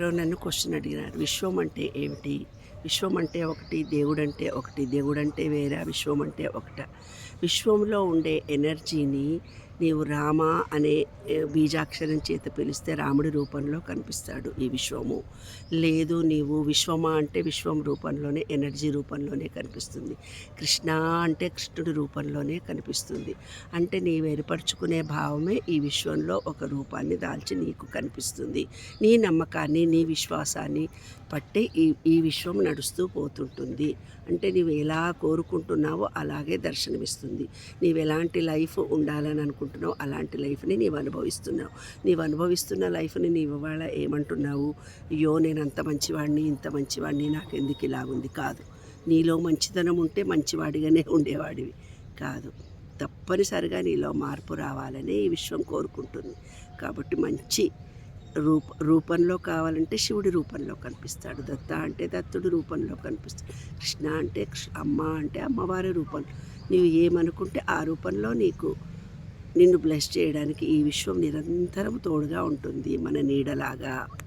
ఎవరో నన్ను క్వశ్చన్ అడిగినారు, విశ్వం అంటే ఏమిటి? విశ్వం అంటే ఒకటి, దేవుడంటే ఒకటి, దేవుడంటే వేరే, విశ్వం అంటే ఒకట. విశ్వంలో ఉండే ఎనర్జీని నీవు రామ అనే బీజాక్షరం చేత పిలిస్తే రాముడి రూపంలో కనిపిస్తాడు ఈ విశ్వము. లేదు నీవు విశ్వమా అంటే విశ్వం రూపంలోనే, ఎనర్జీ రూపంలోనే కనిపిస్తుంది. కృష్ణ అంటే కృష్ణుడి రూపంలోనే కనిపిస్తుంది. అంటే నీవు ఏర్పరచుకునే భావమే ఈ విశ్వంలో ఒక రూపాన్ని దాల్చి నీకు కనిపిస్తుంది. నీ నమ్మకాన్ని, నీ విశ్వాసాన్ని పట్టి ఈ విశ్వం నడుస్తూ పోతుంటుంది. అంటే నీవు ఎలా కోరుకుంటున్నావో అలాగే దర్శనమిస్తుంది. నీవు ఎలాంటి లైఫ్ ఉండాలని అనుకుంటున్నావు అలాంటి లైఫ్ని నీవు అనుభవిస్తున్నావు. నీవు అనుభవిస్తున్న లైఫ్ని నీవు ఇవాళ ఏమంటున్నావు? అయ్యో నేను అంత మంచివాడిని, ఇంత మంచివాడిని, నాకు ఎందుకు ఇలాగుంది? కాదు. నీలో మంచితనం ఉంటే మంచివాడిగానే ఉండేవాడివి కాదు. తప్పనిసరిగా నీలో మార్పు రావాలని ఈ విశ్వం కోరుకుంటుంది. కాబట్టి మంచి రూపంలో కావాలంటే శివుడి రూపంలో కనిపిస్తాడు. దత్త అంటే దత్తుడి రూపంలో కనిపిస్తాడు. కృష్ణ అంటే అమ్మ అంటే అమ్మవారి రూపం. నీవు ఏమనుకుంటే ఆ రూపంలో నిన్ను బ్లెస్ చేయడానికి ఈ విశ్వం నిరంతరం తోడుగా ఉంటుంది, మన నీడలాగా.